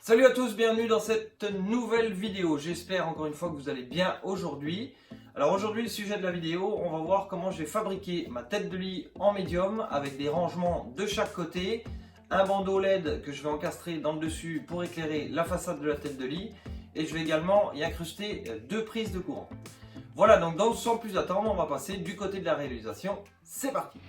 Salut à tous, bienvenue dans cette nouvelle vidéo. J'espère encore une fois que vous allez bien aujourd'hui. Alors aujourd'hui, le sujet de la vidéo, on va voir comment j'ai fabriqué ma tête de lit en médium avec des rangements de chaque côté, un bandeau LED que je vais encastrer dans le dessus pour éclairer la façade de la tête de lit et je vais également y incruster deux prises de courant. Voilà, donc sans plus attendre, on va passer du côté de la réalisation. C'est parti!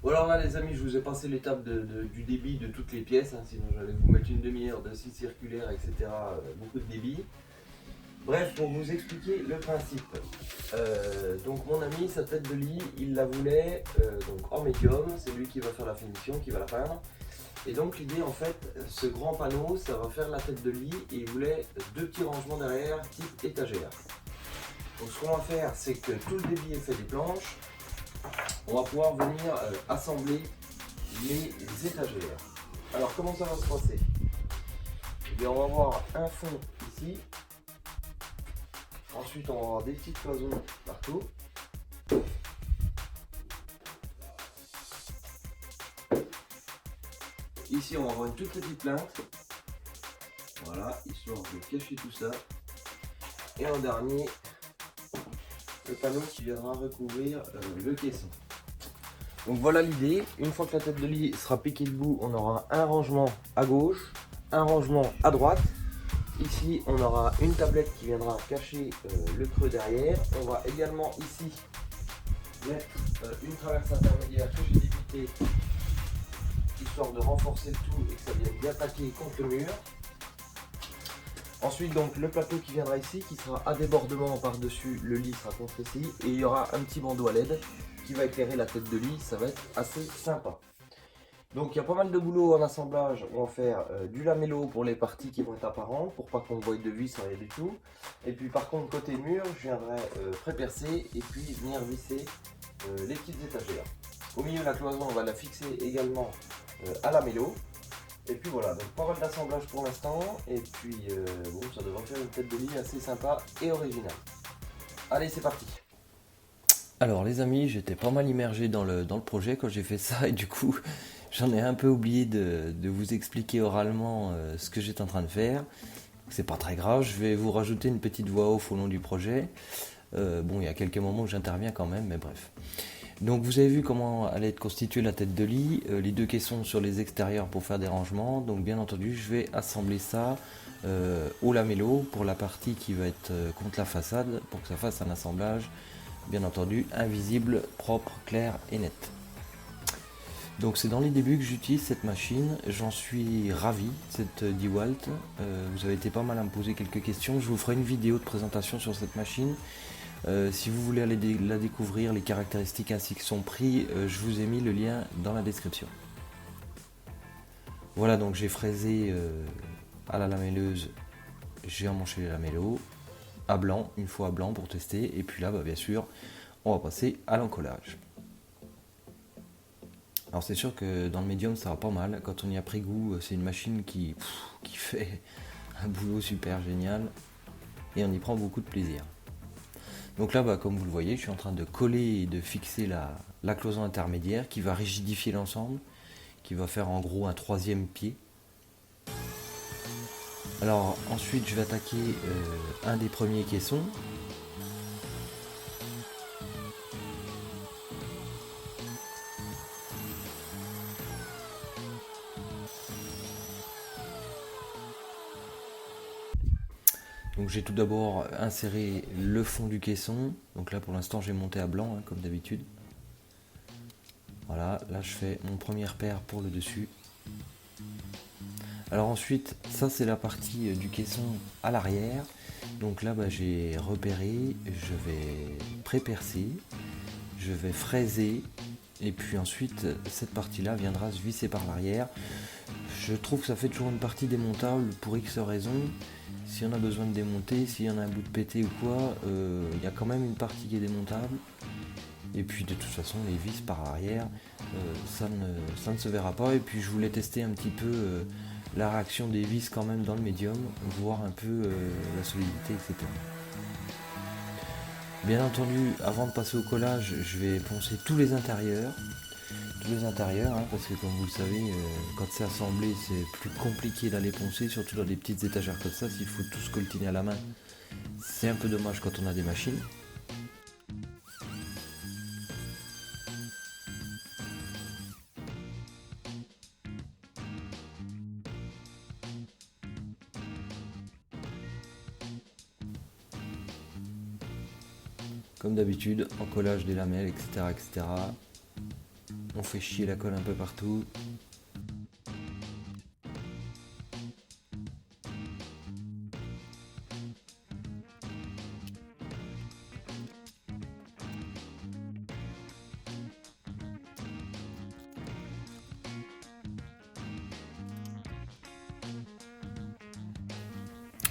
Bon alors là les amis, je vous ai passé l'étape du débit de toutes les pièces, hein, sinon j'allais vous mettre une demi-heure de scie circulaire, etc. Beaucoup de débit. Bref, pour vous expliquer le principe. Donc mon ami, sa tête de lit, il la voulait donc en médium, c'est lui qui va faire la finition, qui va la peindre. Et donc l'idée en fait, ce grand panneau, ça va faire la tête de lit et il voulait deux petits rangements derrière, type étagère. Donc ce qu'on va faire, c'est que tout le débit est fait des planches. On va pouvoir venir assembler les étagères. Alors comment ça va se passer? Eh bien, on va avoir un fond ici. Ensuite on va avoir des petites cloisons partout. Ici on va avoir une toute petite plainte. Voilà, histoire de cacher tout ça. Et en dernier, le panneau qui viendra recouvrir le caisson. Donc voilà l'idée, une fois que la tête de lit sera piquée debout, on aura un rangement à gauche, un rangement à droite. Ici on aura une tablette qui viendra cacher le creux derrière. On va également ici mettre une traverse intermédiaire que j'ai débitée, histoire de renforcer le tout et que ça vienne bien taquer contre le mur. Ensuite donc le plateau qui viendra ici, qui sera à débordement par-dessus, le lit sera contre ici, et il y aura un petit bandeau à LED qui va éclairer la tête de lit, ça va être assez sympa. Donc il y a pas mal de boulot en assemblage. On va faire du lamello pour les parties qui vont être apparentes, pour pas qu'on voie de vis, rien du tout. Et puis par contre côté mur, je viendrai pré-percer et puis venir visser les petites étagères. Au milieu de la cloison, on va la fixer également à lamello. Et puis voilà, donc pas mal d'assemblage pour l'instant. Et puis bon, ça devrait faire une tête de lit assez sympa et originale. Allez, c'est parti! Alors les amis, j'étais pas mal immergé dans le projet quand j'ai fait ça et du coup j'en ai un peu oublié de vous expliquer oralement ce que j'étais en train de faire. C'est pas très grave, je vais vous rajouter une petite voix off au long du projet. Bon, il y a quelques moments où j'interviens quand même, mais bref. Donc vous avez vu comment allait être constituée la tête de lit, les deux caissons sur les extérieurs pour faire des rangements. Donc bien entendu, je vais assembler ça au lamello pour la partie qui va être contre la façade, pour que ça fasse un assemblage bien entendu invisible, propre, clair et net. Donc c'est dans les débuts que j'utilise cette machine, j'en suis ravi, cette DeWalt. Vous avez été pas mal à me poser quelques questions, je vous ferai une vidéo de présentation sur cette machine. Si vous voulez aller la découvrir, les caractéristiques ainsi que son prix, je vous ai mis le lien dans la description. Voilà, donc j'ai fraisé à la lamelleuse, j'ai emmanché les lamellos à blanc, une fois à blanc pour tester, et puis là bien sûr on va passer à l'encollage. Alors c'est sûr que dans le médium ça va pas mal, quand on y a pris goût, c'est une machine qui fait un boulot super génial et on y prend beaucoup de plaisir. Donc là comme vous le voyez, je suis en train de coller et de fixer la cloison intermédiaire qui va rigidifier l'ensemble, qui va faire en gros un troisième pied. Alors ensuite je vais attaquer un des premiers caissons. Donc j'ai tout d'abord inséré le fond du caisson. Donc là pour l'instant j'ai monté à blanc comme d'habitude. Voilà, là je fais mon premier paire pour le dessus. Alors ensuite, ça c'est la partie du caisson à l'arrière. Donc là j'ai repéré, je vais pré-percer, je vais fraiser et puis ensuite cette partie là viendra se visser par l'arrière. Je trouve que ça fait toujours une partie démontable pour X raisons. Si on a besoin de démonter, s'il y en a un bout de pété ou quoi, il y a quand même une partie qui est démontable. Et puis de toute façon les vis par arrière, ça ne se verra pas. Et puis je voulais tester un petit peu la réaction des vis quand même dans le médium, voir un peu la solidité, etc. Bien entendu, avant de passer au collage, je vais poncer tous les intérieurs, hein, parce que comme vous le savez, quand c'est assemblé, c'est plus compliqué d'aller poncer, surtout dans des petites étagères comme ça, s'il faut tout scoltiner à la main. C'est un peu dommage quand on a des machines. Comme d'habitude, encollage des lamelles, etc., etc. On fait chier la colle un peu partout.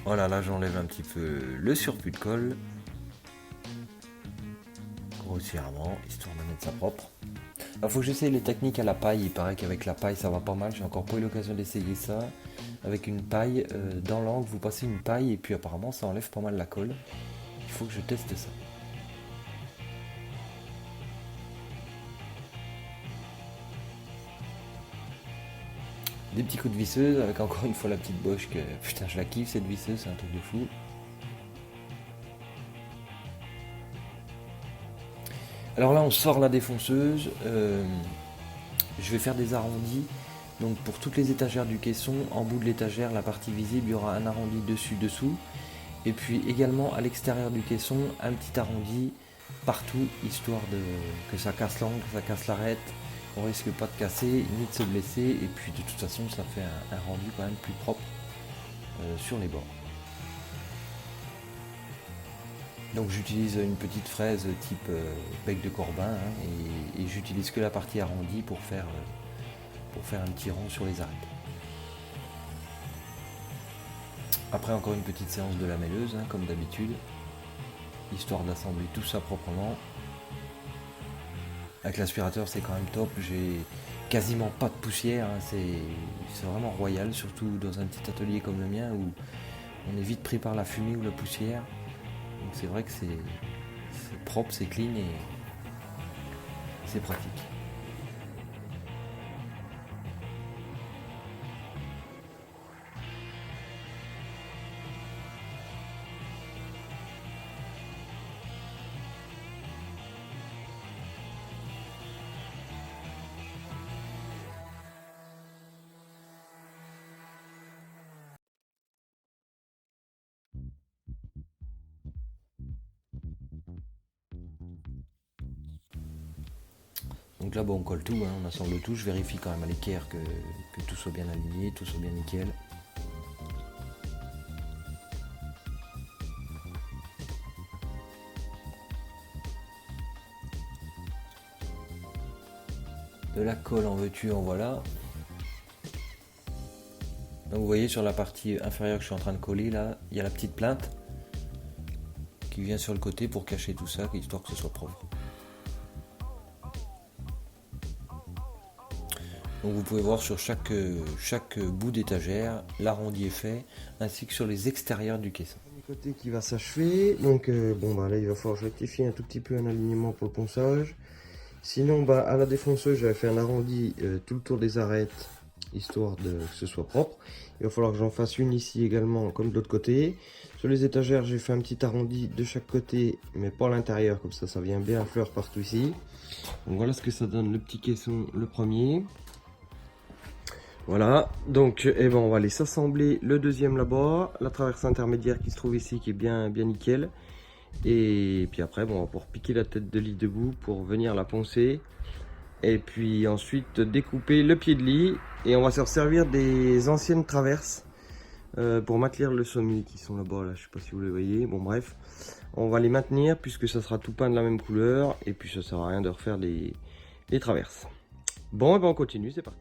Voilà, là j'enlève un petit peu le surplus de colle. Grossièrement, histoire de mettre ça propre. Il faut que j'essaye les techniques à la paille. Il paraît qu'avec la paille ça va pas mal. J'ai encore pas eu l'occasion d'essayer ça. Avec une paille, dans l'angle, vous passez une paille et puis apparemment ça enlève pas mal la colle. Il faut que je teste ça. Des petits coups de visseuse avec encore une fois la petite Bosch que putain je la kiffe cette visseuse, c'est un truc de fou. Alors là on sort la défonceuse, je vais faire des arrondis. Donc pour toutes les étagères du caisson, en bout de l'étagère, la partie visible, il y aura un arrondi dessus-dessous. Et puis également à l'extérieur du caisson, un petit arrondi partout, histoire que ça casse l'angle, que ça casse l'arête, qu'on risque pas de casser, ni de se blesser. Et puis de toute façon, ça fait un rendu quand même plus propre sur les bords. Donc j'utilise une petite fraise type bec de Corbin, hein, et j'utilise que la partie arrondie pour faire un petit rond sur les arêtes. Après encore une petite séance de lamelleuse, hein, comme d'habitude, histoire d'assembler tout ça proprement. Avec l'aspirateur c'est quand même top, j'ai quasiment pas de poussière, hein, c'est vraiment royal, surtout dans un petit atelier comme le mien où on est vite pris par la fumée ou la poussière. Donc c'est vrai que c'est propre, c'est clean et c'est pratique. Donc là, bon, on colle tout, hein, on assemble tout. Je vérifie quand même à l'équerre que tout soit bien aligné, tout soit bien nickel. De la colle en veux-tu, en voilà. Donc vous voyez sur la partie inférieure que je suis en train de coller, là, il y a la petite plainte qui vient sur le côté pour cacher tout ça, histoire que ce soit propre. Donc vous pouvez voir sur chaque bout d'étagère, l'arrondi est fait, ainsi que sur les extérieurs du caisson. Du côté qui va s'achever, donc bon bah là il va falloir rectifier un tout petit peu un alignement pour le ponçage. Sinon bah à la défonceuse j'avais fait un arrondi tout le tour des arêtes, histoire que ce soit propre. Il va falloir que j'en fasse une ici également comme de l'autre côté. Sur les étagères j'ai fait un petit arrondi de chaque côté, mais pas à l'intérieur, comme ça vient bien à fleur partout ici. Donc voilà ce que ça donne le petit caisson, le premier. Voilà, donc eh ben, on va aller s'assembler le deuxième là-bas, la traverse intermédiaire qui se trouve ici qui est bien nickel. Et puis après, bon, on va pouvoir piquer la tête de lit debout pour venir la poncer. Et puis ensuite découper le pied de lit. Et on va se servir des anciennes traverses pour maintenir le sommier qui sont là-bas, là, je sais pas si vous les voyez. Bon bref, on va les maintenir puisque ça sera tout peint de la même couleur. Et puis ça sert à rien de refaire les traverses. Bon, et ben on continue, c'est parti.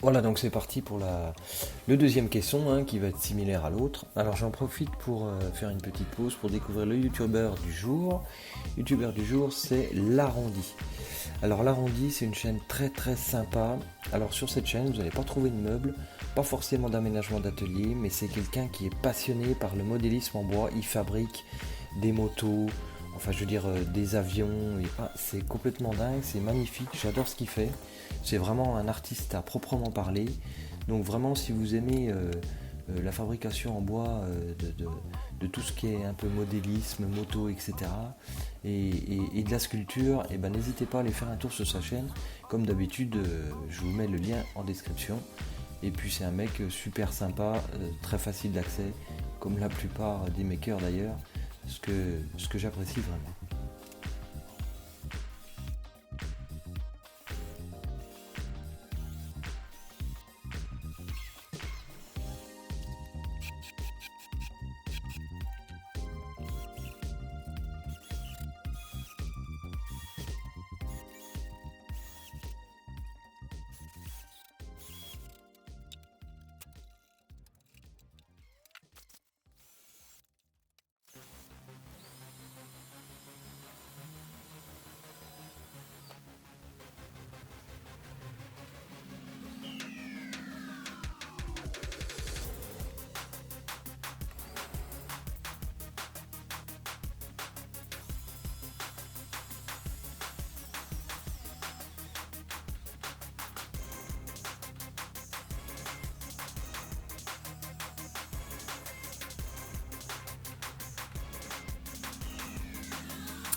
Voilà, donc c'est parti pour le deuxième caisson hein, qui va être similaire à l'autre. Alors j'en profite pour faire une petite pause pour découvrir le youtubeur du jour. Le youtubeur du jour, c'est l'Arrondi. Alors l'Arrondi, c'est une chaîne très très sympa. Alors sur cette chaîne, vous n'allez pas trouver de meubles, pas forcément d'aménagement d'atelier, mais c'est quelqu'un qui est passionné par le modélisme en bois. Il fabrique des motos, enfin je veux dire des avions, c'est complètement dingue, c'est magnifique, j'adore ce qu'il fait. C'est vraiment un artiste à proprement parler. Donc vraiment si vous aimez la fabrication en bois de tout ce qui est un peu modélisme, moto, etc. et de la sculpture, et ben n'hésitez pas à aller faire un tour sur sa chaîne. Comme d'habitude, je vous mets le lien en description. Et puis c'est un mec super sympa, très facile d'accès, comme la plupart des makers d'ailleurs, ce que j'apprécie vraiment.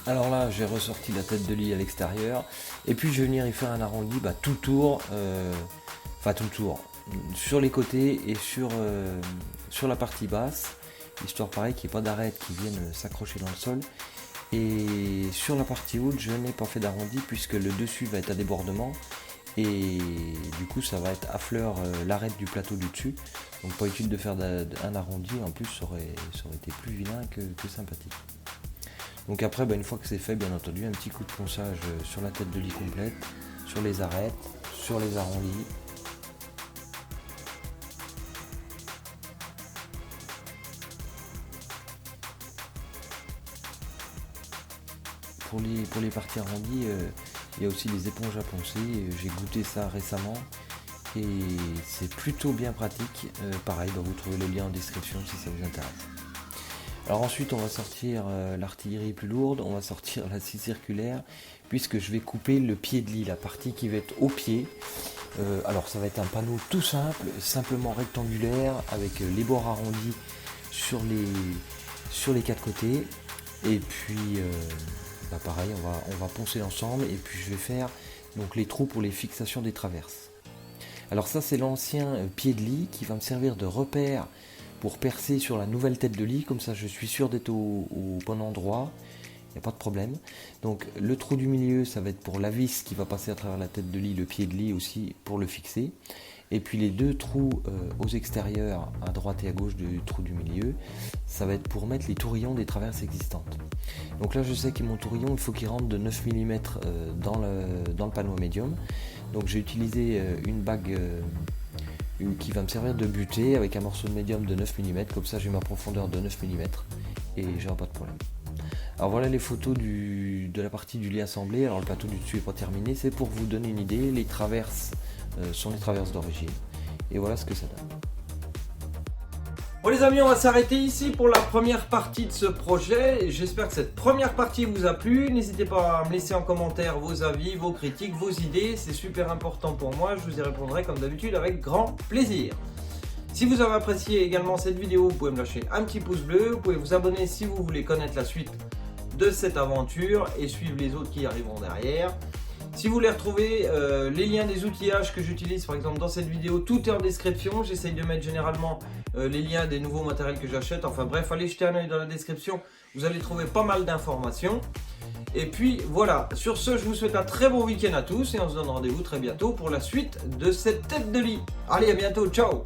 Alors là, j'ai ressorti la tête de lit à l'extérieur, et puis je vais venir y faire un arrondi tout le tour, tout le tour, sur les côtés et sur la partie basse, histoire pareil qu'il n'y ait pas d'arêtes qui viennent s'accrocher dans le sol. Et sur la partie haute, je n'ai pas fait d'arrondi puisque le dessus va être à débordement, et du coup ça va être à fleur l'arête du plateau du dessus, donc pas utile de faire un arrondi, en plus ça aurait été plus vilain que sympathique. Donc après, une fois que c'est fait, bien entendu, un petit coup de ponçage sur la tête de lit complète, sur les arêtes, sur les arrondis. Pour les parties arrondies, il y a aussi les éponges à poncer. J'ai goûté ça récemment et c'est plutôt bien pratique. Pareil, vous trouvez le lien en description si ça vous intéresse. Alors ensuite on va sortir l'artillerie plus lourde, on va sortir la scie circulaire, puisque je vais couper le pied de lit, la partie qui va être au pied. Alors ça va être un panneau tout simple, simplement rectangulaire, avec les bords arrondis sur les quatre côtés. Et puis pareil, on va poncer l'ensemble, et puis je vais faire donc les trous pour les fixations des traverses. Alors ça c'est l'ancien pied de lit qui va me servir de repère pour percer sur la nouvelle tête de lit, comme ça je suis sûr d'être au bon endroit, il n'y a pas de problème. Donc le trou du milieu, ça va être pour la vis qui va passer à travers la tête de lit, le pied de lit aussi pour le fixer. Et puis les deux trous aux extérieurs, à droite et à gauche du trou du milieu, ça va être pour mettre les tourillons des traverses existantes. Donc là je sais que mon tourillon, il faut qu'il rentre de 9 mm dans le panneau médium. Donc j'ai utilisé une bague qui va me servir de butée avec un morceau de médium de 9 mm, comme ça j'ai ma profondeur de 9 mm et j'aurai pas de problème. Alors voilà les photos de la partie du lit assemblé. Alors le plateau du dessus n'est pas terminé, c'est pour vous donner une idée. Les traverses sont les traverses d'origine et voilà ce que ça donne. Bon les amis, on va s'arrêter ici pour la première partie de ce projet. J'espère que cette première partie vous a plu. N'hésitez pas à me laisser en commentaire vos avis, vos critiques, vos idées. C'est super important pour moi. Je vous y répondrai comme d'habitude avec grand plaisir. Si vous avez apprécié également cette vidéo, vous pouvez me lâcher un petit pouce bleu. Vous pouvez vous abonner si vous voulez connaître la suite de cette aventure et suivre les autres qui arriveront derrière. Si vous voulez retrouver les liens des outillages que j'utilise par exemple dans cette vidéo, tout est en description. J'essaye de mettre généralement les liens des nouveaux matériels que j'achète. Enfin bref, allez jeter un œil dans la description, vous allez trouver pas mal d'informations. Et puis voilà, sur ce je vous souhaite un très bon week-end à tous et on se donne rendez-vous très bientôt pour la suite de cette tête de lit. Allez, à bientôt, ciao!